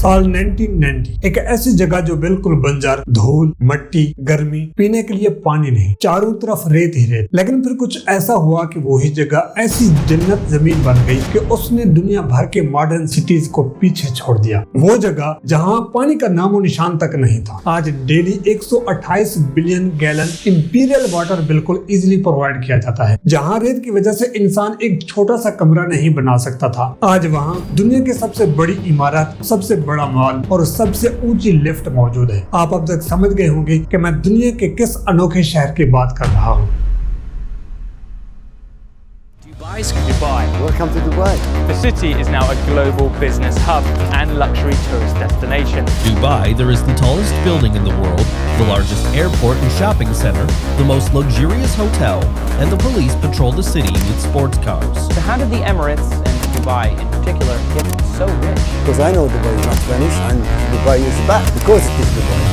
साल 1990 एक ऐसी जगह जो बिल्कुल बंजर, धूल, मट्टी, गर्मी, पीने के लिए पानी नहीं, चारों तरफ रेत ही रेत। लेकिन फिर कुछ ऐसा हुआ कि वही जगह ऐसी जन्नत जमीन बन गई कि उसने दुनिया भर के मॉडर्न सिटीज को पीछे छोड़ दिया। वो जगह जहाँ पानी का नामो निशान तक नहीं था, आज daily 128 billion gallon imperial water बिल्कुल इजीली प्रोवाइड किया जाता है। जहाँ रेत की वजह से इंसान एक छोटा सा कमरा नहीं बना सकता था, आज वहाँ दुनिया की सबसे बड़ी इमारत, सबसे बड़ा मॉल और सबसे ऊंची लिफ्ट मौजूद है। आप अब तक समझ गए होंगे कि मैं दुनिया के किस अनोखे शहर की बात कर रहा हूँ। Dubai. Welcome to Dubai. The city is now a global business hub and luxury tourist destination. Dubai, there is the tallest building in the world, the largest airport and shopping center, the most luxurious hotel, and the police patrol the city with sports cars. So how did the Emirates and Dubai in particular get so rich? Because I know Dubai is not Spanish and Dubai is bad because it is Dubai.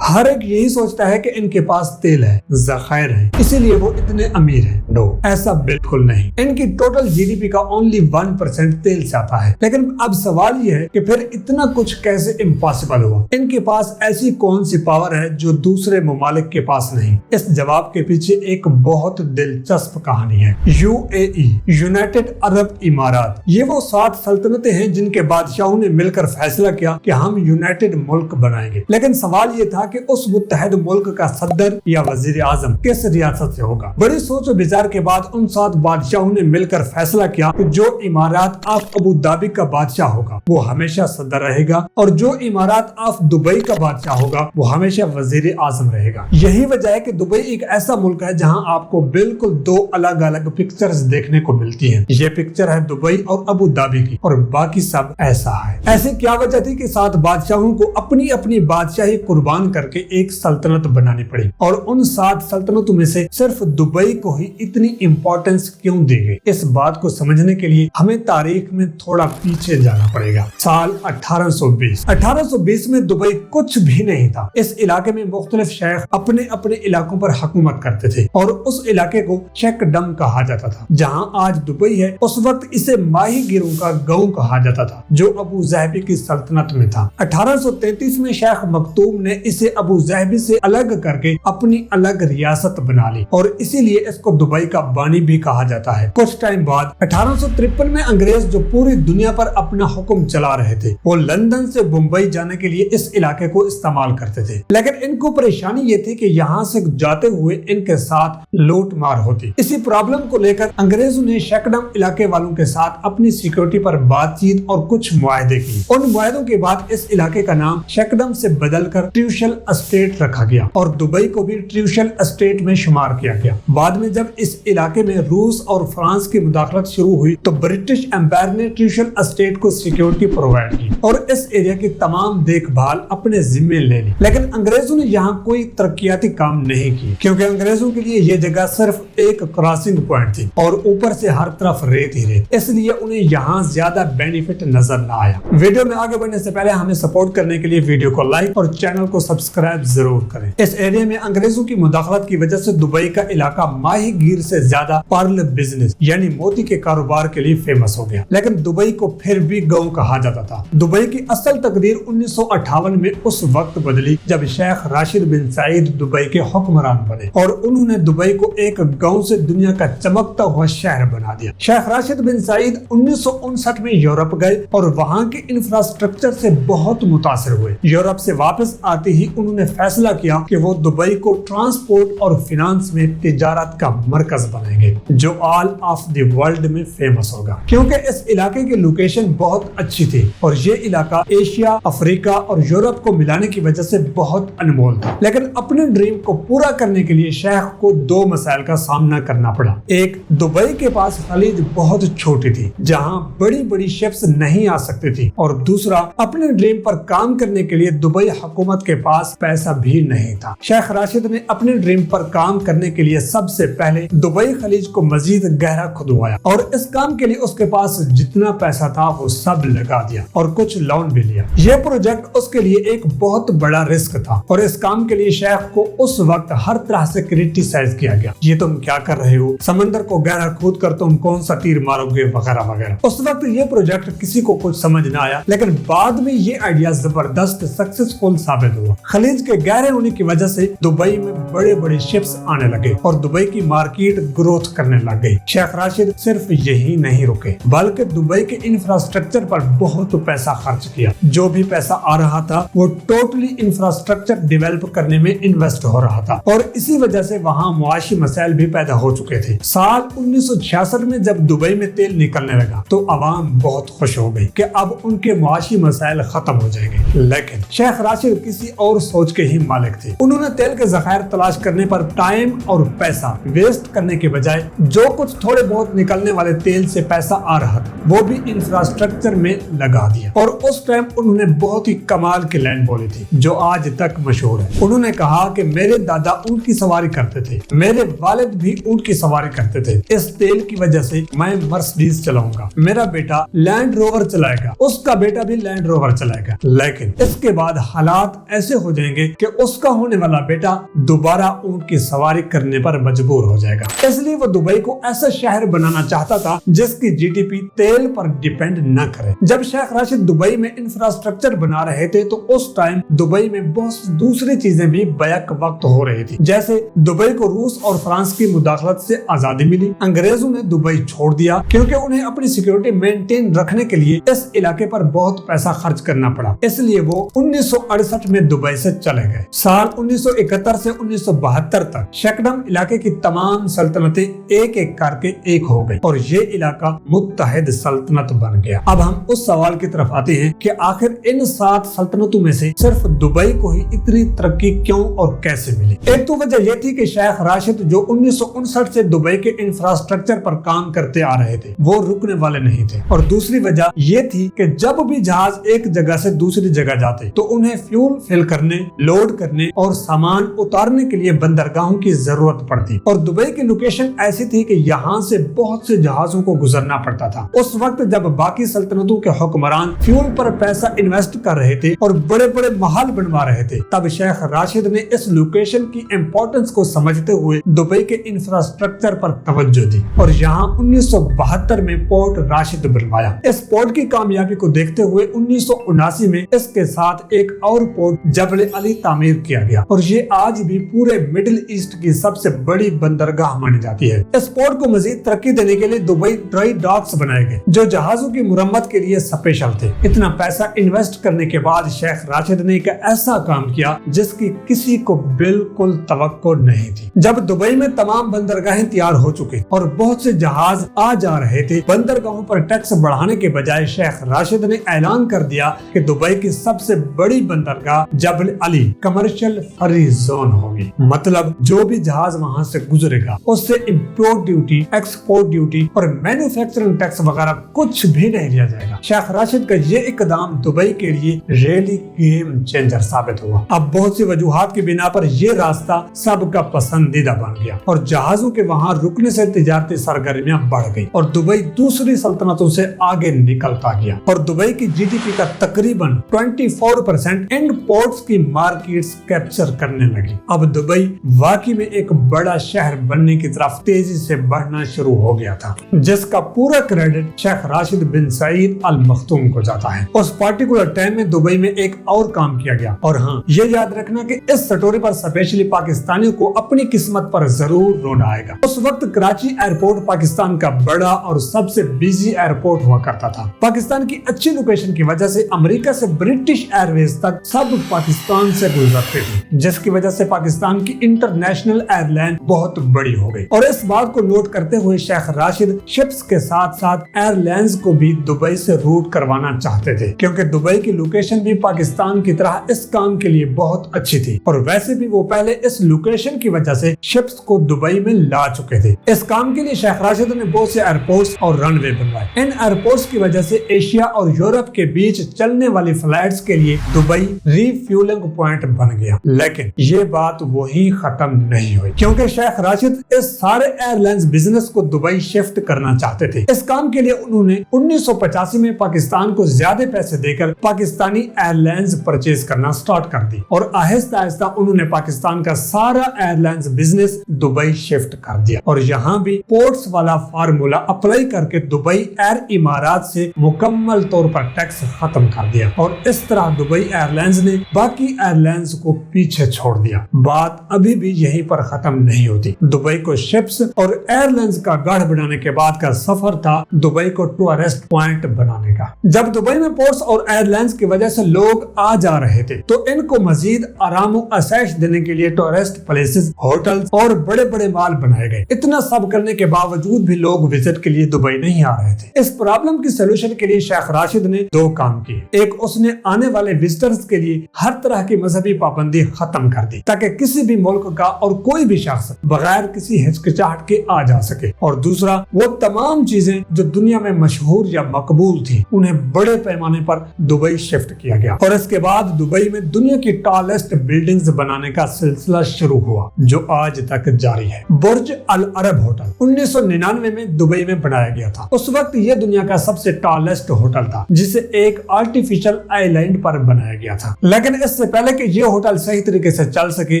हर एक यही सोचता है कि इनके पास तेल है, ज़खायर है, इसीलिए वो इतने अमीर हैं। नो, ऐसा बिल्कुल नहीं। इनकी टोटल जीडीपी का ओनली 1% तेल से आता है। लेकिन अब सवाल ये है कि फिर इतना कुछ कैसे इम्पॉसिबल हुआ? इनके पास ऐसी कौन सी पावर है जो दूसरे ममालिक के पास नहीं? इस जवाब के पीछे एक बहुत दिलचस्प कहानी है। यूएई, यूनाइटेड अरब इमारात, ये वो 7 सल्तनतें हैं जिनके बादशाहों ने मिलकर फैसला किया कि हम यूनाइटेड मुल्क बनाएंगे। लेकिन सवाल ये था कि उस मुत्तहद मुल्क का सदर या वजीर आजम किस रियासत से होगा। बड़ी सोच और विचार के बाद उन 7 बादशाहों ने मिलकर फैसला किया कि जो इमारात ऑफ अबू धाबी का बादशाह होगा वो हमेशा सदर रहेगा और जो इमारात ऑफ दुबई का बादशाह होगा वो हमेशा वजीर आजम रहेगा। यही वजह है कि दुबई एक ऐसा मुल्क है जहां आपको बिल्कुल 2 अलग अलग पिक्चर्स देखने को मिलती हैं। ये पिक्चर है दुबई और अबू धाबी की और बाकी सब ऐसा है। ऐसी क्या वजह थी कि 7 बादशाहों को अपनी अपनी बादशाही कुर्बान करके एक सल्तनत बनानी पड़ी और उन 7 सल्तनतों में से सिर्फ दुबई को ही इतनी इंपॉर्टेंस क्यों दी गई? इस बात को समझने के लिए हमें तारीख में थोड़ा पीछे जाना पड़ेगा। साल 1820 में दुबई कुछ भी नहीं था। इस इलाके में मुख्तलिफ शेख अपने अपने इलाकों पर हुकूमत करते थे और उस इलाके को शेखडम कहा जाता था। जहां आज दुबई है उस वक्त इसे माही गिरों का गांव कहा जाता था जो अबू ज़हबी की सल्तनत में था। 1833 में शेख मखदूम ने इसे अबू ज़हबी से अलग करके अपनी अलग रियासत बना ली और इसीलिए इसको दुबई का बानी भी कहा जाता है। कुछ टाइम बाद 1853 में अंग्रेज जो पूरी दुनिया पर अपना हुक्म चला रहे थे वो लंदन से मुंबई जाने के लिए इस इलाके को इस्तेमाल करते थे। लेकिन इनको परेशानी ये थी कि यहाँ से जाते हुए इनके साथ लूट मार होती। इसी प्रॉब्लम को लेकर अंग्रेजों ने शेखडम इलाके वालों के साथ अपनी सिक्योरिटी पर बातचीत और कुछ मुआहदे किए। उन मुआहदों के बाद इस इलाके का नाम शेखडम से बदलकर ट्यूशल स्टेट रखा गया और दुबई को भी ट्यूशल स्टेट में शुमार किया गया। बाद में जब इस इलाके में रूस और फ्रांस की मुदाखलत शुरू हुई तो ब्रिटिश एम्पायर ने ट्यूशल स्टेट को सिक्योरिटी प्रोवाइड की और इस एरिया की तमाम देखभाल अपने जिम्मे ले ली। लेकिन अंग्रेजों ने यहाँ कोई तरक्याती काम नहीं की क्योंकि अंग्रेजों के लिए ये जगह सिर्फ एक क्रॉसिंग पॉइंट थी और ऊपर से हर तरफ रेत ही रेत, इसलिए उन्हें यहाँ ज्यादा बेनिफिट नजर न आया। वीडियो में आगे बढ़ने से पहले हमें सपोर्ट करने के लिए वीडियो को लाइक और चैनल को सब्सक्राइब जरूर करें। इस एरिया में अंग्रेजों की मुदाखलत की वजह से दुबई का इलाका माही गिर से ज्यादा पर्ल बिजनेस यानी मोती के कारोबार के लिए फेमस हो गया। लेकिन दुबई को फिर भी गांव कहा जाता था। दुबई की असल तकदीर 1958 में उस वक्त बदली जब शेख राशिद बिन सईद दुबई के हुक्मरान बने और उन्होंने दुबई को एक गांव से दुनिया का चमकता हुआ शहर बना दिया। शेख राशिद बिन सईद 1959 में यूरोप गए और वहाँ के इंफ्रास्ट्रक्चर से बहुत मुतासिर हुए। यूरोप से वापस आते ही उन्होंने फैसला किया कि वो दुबई को ट्रांसपोर्ट और फिनांस में तिजारत का मरकज बनाएंगे जो ऑल ऑफ द वर्ल्ड में फेमस होगा क्योंकि इस इलाके की लोकेशन बहुत अच्छी थी और ये इलाका एशिया, अफ्रीका और यूरोप को मिलाने की वजह से बहुत अनमोल था। लेकिन अपने ड्रीम को पूरा करने के लिए शेख को 2 मसाइल का सामना करना पड़ा। एक, दुबई के पास खलीज बहुत छोटी थी जहाँ बड़ी बड़ी शिप्स नहीं आ सकती थी और दूसरा, अपने ड्रीम पर काम करने के लिए दुबई हुकूमत के पास पास पैसा भी नहीं था। शेख राशिद ने अपने ड्रीम पर काम करने के लिए सबसे पहले दुबई खलीज को मजीद गहरा खुदवाया और इस काम के लिए उसके पास जितना पैसा था वो सब लगा दिया और कुछ लोन भी लिया। ये प्रोजेक्ट उसके लिए एक बहुत बड़ा रिस्क था और इस काम के लिए शेख को उस वक्त हर तरह से क्रिटिसाइज किया गया। ये तुम क्या कर रहे हो, समंदर को गहरा खोद कर तुम कौन सा तीर मारोगे, वगैरह वगैरह। उस वक्त ये प्रोजेक्ट किसी को कुछ समझ न आया, लेकिन बाद में ये आइडिया जबरदस्त सक्सेसफुल साबित हुआ। खलीज के गहरे होने की वजह से दुबई में बड़े बड़े शिप्स आने लगे और दुबई की मार्केट ग्रोथ करने लग गई। शेख राशिद सिर्फ यही नहीं रुके बल्कि दुबई के इंफ्रास्ट्रक्चर पर बहुत पैसा खर्च किया। जो भी पैसा आ रहा था वो टोटली इंफ्रास्ट्रक्चर डेवलप करने में इन्वेस्ट हो रहा था और इसी वजह से वहाँ मुआशी मसाइल भी पैदा हो चुके थे। साल 1966 में जब दुबई में तेल निकलने लगा तो अवाम बहुत खुश हो गई कि अब उनके मुआशी मसाइल खत्म हो जाएंगे। लेकिन शेख राशिद किसी और सोच के ही मालिक थे। उन्होंने तेल के ज़खायर तलाश करने पर टाइम और पैसा वेस्ट करने के बजाय जो कुछ थोड़े बहुत निकलने वाले तेल से पैसा आ रहा था वो भी इंफ्रास्ट्रक्चर में लगा दिया। और उस टाइम उन्होंने बहुत ही कमाल की लाइन बोली थी जो आज तक मशहूर है। उन्होंने कहा कि मेरे दादा ऊंट की सवारी करते थे, मेरे वालिद भी ऊंट की सवारी करते थे, इस तेल की वजह से मैं मर्सिडीज चलाऊंगा, मेरा बेटा लैंड रोवर चलाएगा, उसका बेटा भी लैंड रोवर चलाएगा। लेकिन इसके बाद हालात ऐसे हो जाएंगे कि उसका होने वाला बेटा दोबारा ऊंट की सवारी करने पर मजबूर हो जाएगा। इसलिए वो दुबई को ऐसा शहर बनाना चाहता था जिसकी जीडीपी तेल पर डिपेंड न करे। जब शेख राशिद दुबई में इंफ्रास्ट्रक्चर बना रहे थे तो उस टाइम दुबई में बहुत दूसरी चीजें भी बैक वक्त हो रही थी। जैसे दुबई को रूस और फ्रांस की मुदाखलत से आजादी मिली, अंग्रेजों ने दुबई छोड़ दिया क्योंकि उन्हें अपनी सिक्योरिटी मेंटेन रखने के लिए इस इलाके पर बहुत पैसा खर्च करना पड़ा। इसलिए वो 1968 में दुबई से चले गए। साल 1971 से 1972 तक शेकडम इलाके की तमाम सल्तनतें एक एक करके एक हो गई और ये इलाका मुत्तहिद सल्तनत बन गया। अब हम उस सवाल की तरफ आते हैं कि आखिर इन 7 सल्तनतों में से सिर्फ दुबई को ही इतनी तरक्की क्यों और कैसे मिली। एक तो वजह यह थी कि शेख राशिद जो 1959 से दुबई के इंफ्रास्ट्रक्चर पर काम करते आ रहे थे वो रुकने वाले नहीं थे और दूसरी वजह ये थी कि जब भी जहाज एक जगह से दूसरी जगह जाते तो उन्हें फ्यूल फिल करने, लोड करने और सामान उतारने के लिए बंदरगाहों की जरूरत पड़ती और दुबई की लोकेशन ऐसी थी कि यहाँ से बहुत से जहाजों को गुजरना पड़ता था। उस वक्त जब बाकी सल्तनतों के हुक्मरान फ्यूल पर पैसा इन्वेस्ट कर रहे थे और बड़े बड़े महल बनवा रहे थे, तब शेख राशिद ने इस लोकेशन की इम्पोर्टेंस को समझते हुए दुबई के इंफ्रास्ट्रक्चर पर तवज्जो दी और यहाँ 1972 में पोर्ट राशिद बनवाया। इस पोर्ट की कामयाबी को देखते हुए 1979 में इसके साथ एक और पोर्ट जबल अली तामीर किया गया और ये आज भी पूरे मिडिल ईस्ट की सबसे बड़ी बंदरगाह मानी जाती है। इस पोर्ट को मजीद तरक्की देने के लिए दुबई ड्राई डॉक्स बनाए गए जो जहाजों की मुरम्मत के लिए स्पेशल थे। इतना पैसा इन्वेस्ट करने के बाद शेख राशिद ने एक ऐसा काम किया जिसकी किसी को बिल्कुल तवक्को नहीं थी। जब दुबई में तमाम बंदरगाहें तैयार हो चुके और बहुत से जहाज आ जा रहे थे, बंदरगाहों पर टैक्स बढ़ाने के बजाय शेख राशिद ने ऐलान कर दिया कि दुबई की सबसे बड़ी बंदरगाह जबल अली कमर्शियल फ्री जोन होगी। मतलब जो भी जहाज वहाँ से गुजरेगा उससे इंपोर्ट ड्यूटी, एक्सपोर्ट ड्यूटी और मैन्युफैक्चरिंग टैक्स वगैरह कुछ भी नहीं लिया जाएगा। शेख राशिद का ये इकदाम दुबई के लिए रियली गेम चेंजर साबित हुआ। अब बहुत सी वजूहात की बिना पर ये रास्ता सबका पसंदीदा बन गया और जहाजों के वहाँ रुकने से तिजारती सरगर्मियां बढ़ गई और दुबई दूसरी सल्तनतों से आगे निकलता गया और दुबई की जीडीपी का तकरीबन 24% इंड पोर्ट्स की मार्केट्स कैप्चर करने लगी। अब दुबई वाकई में एक बड़ा शहर बनने की तरफ तेजी से बढ़ना शुरू हो गया था जिसका पूरा क्रेडिट शेख राशिद बिन सईद अल मखतूम को जाता है। उस पार्टिकुलर टाइम में दुबई में एक और काम किया गया और हाँ ये याद रखना कि इस स्टोरी पर स्पेशली पाकिस्तानियों को अपनी किस्मत पर जरूर रोना आएगा। उस वक्त कराची एयरपोर्ट पाकिस्तान का बड़ा और सबसे बिजी एयरपोर्ट हुआ करता था। पाकिस्तान की अच्छी लोकेशन की वजह से अमेरिका से ब्रिटिश एयरवेज तक सब पाकिस्तान से गुजरते थे जिसकी वजह से पाकिस्तान की इंटरनेशनल एयरलाइन बहुत बड़ी हो गई और इस बात को नोट करते हुए शेख राशिद शिप्स के साथ साथ एयरलाइंस को भी दुबई से रूट करवाना चाहते थे क्योंकि दुबई की लोकेशन भी पाकिस्तान की तरह इस काम के लिए बहुत अच्छी थी और वैसे भी वो पहले इस लोकेशन की वजह से शिप्स को दुबई में ला चुके थे। इस काम के लिए शेख राशिद ने बहुत से एयरपोर्ट्स और रनवे बनवाए। इन एयरपोर्ट्स की वजह से एशिया और यूरोप के बीच चलने वाली फ्लाइट्स के लिए दुबई रिफ्यूल सेलिंग पॉइंट बन गया। लेकिन ये बात वही खत्म नहीं हुई, क्योंकि शेख राशिद इस सारे एयरलाइंस बिजनेस को दुबई शिफ्ट करना चाहते थे। इस काम के लिए उन्होंने 1985 में पाकिस्तान को ज्यादा पैसे देकर पाकिस्तानी एयरलाइंस परचेज करना स्टार्ट कर दी और आहिस्ता आहिस्ता उन्होंने पाकिस्तान का सारा एयरलाइंस बिजनेस दुबई शिफ्ट कर दिया और यहाँ भी पोर्ट्स वाला फार्मूला अप्लाई करके दुबई एयर इमारात से मुकम्मल तौर पर टैक्स खत्म कर दिया और इस तरह दुबई एयरलाइंस ने बाकी एयरलाइंस को पीछे छोड़ दिया। बात अभी भी यहीं पर खत्म नहीं होती। दुबई को शिप्स और एयरलाइंस का गढ़ बनाने के बाद का सफर था दुबई को टूरिस्ट पॉइंट बनाने का। जब दुबई में पोर्ट्स और एयरलाइंस की वजह से लोग आ जा रहे थे तो इनको मजीद आराम और आसाइश देने के लिए टूरिस्ट प्लेसेस, होटल्स और बड़े बड़े मॉल बनाए गए। इतना सब करने के बावजूद भी लोग विजिट के लिए दुबई नहीं आ रहे थे। इस प्रॉब्लम की सोल्यूशन के लिए शेख राशिद ने दो काम किए। एक, उसने आने वाले विजिटर्स के लिए हर तरह की मजहबी पाबंदी खत्म कर दी ताकि किसी भी मुल्क का और कोई भी शख्स बगैर किसी हिचकिचाहट के आ जा सके। और दूसरा, वो तमाम चीजें जो दुनिया में मशहूर या मकबूल थी उन्हें बड़े पैमाने पर दुबई शिफ्ट किया गया और इसके बाद दुबई में दुनिया की टॉलेस्ट बिल्डिंग्स बनाने का सिलसिला शुरू हुआ जो आज तक जारी है। बुर्ज अल अरब होटल 1999 में दुबई में बनाया गया था। उस वक्त ये दुनिया का सबसे टॉलेस्ट होटल था जिसे एक आर्टिफिशियल आइलैंड पर बनाया गया था। लेकिन इससे पहले कि ये होटल सही तरीके से चल सके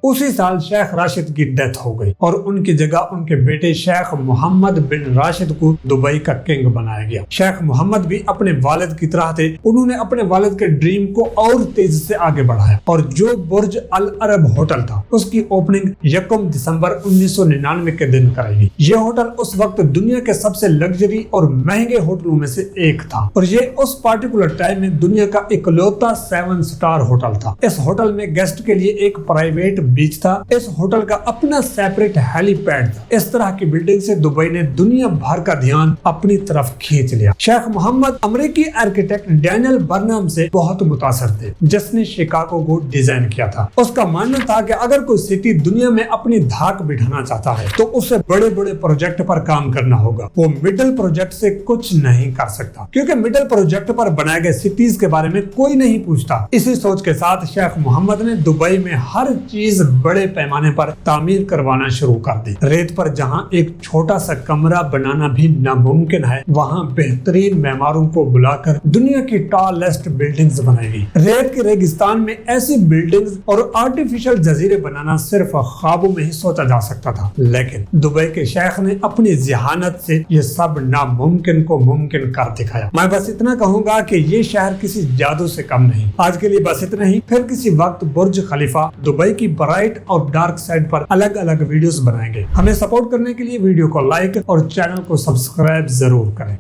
उसी साल शेख राशिद की डेथ हो गई और उनकी जगह उनके बेटे शेख मोहम्मद बिन राशिद को दुबई का किंग बनाया गया। शेख मोहम्मद भी अपने वालिद की तरह थे। उन्होंने अपने वालिद के ड्रीम को और तेजी से आगे बढ़ाया और जो बुर्ज अल अरब होटल था उसकी ओपनिंग 1 दिसंबर 1999 के दिन कराई। ये होटल उस वक्त दुनिया के सबसे लग्जरी और महंगे होटलों में से एक था और ये उस पार्टिकुलर टाइम में दुनिया का इकलौता 7 स्टार होटल था। इस होटल में गेस्ट के लिए एक प्राइवेट बीच था। इस होटल का अपना सेपरेट हेलीपैड था। इस तरह की बिल्डिंग से दुबई ने दुनिया भर का ध्यान अपनी तरफ खींच लिया। शेख मोहम्मद अमेरिकी आर्किटेक्ट डैनियल बर्नम से बहुत मुतासर थे जिसने शिकागो को डिजाइन किया था। उसका मानना था कि अगर कोई सिटी दुनिया में अपनी धाक बिठाना चाहता है तो उसे बड़े बड़े प्रोजेक्ट पर काम करना होगा। वो मिडिल प्रोजेक्ट से कुछ नहीं कर सकता क्योंकि मिडिल प्रोजेक्ट पर बनाए गए सिटीज के बारे में कोई नहीं पूछता। इसी सोच के साथ शेख मोहम्मद ने दुबई में हर चीज बड़े पैमाने पर तामीर करवाना शुरू कर दी। रेत पर जहां एक छोटा सा कमरा बनाना भी नामुमकिन है वहां बेहतरीन मेमारों को बुलाकर दुनिया की टॉलेस्ट बिल्डिंग्स बनाई गई। रेत के रेगिस्तान में ऐसी बिल्डिंग्स और आर्टिफिशियल जजीरे बनाना सिर्फ ख्वाबों में ही सोचा जा सकता था, लेकिन दुबई के शेख ने अपनी ज़हानत से ये सब नामुमकिन को मुमकिन कर दिखाया। मैं बस इतना कहूंगा कि ये शहर किसी जादू से कम नहीं। आज के लिए बस इतना ही, फिर किसी वक्त बुर्ज खलीफा, दुबई की ब्राइट और डार्क साइड पर अलग अलग वीडियोस बनाएंगे। हमें सपोर्ट करने के लिए वीडियो को लाइक और चैनल को सब्सक्राइब जरूर करें।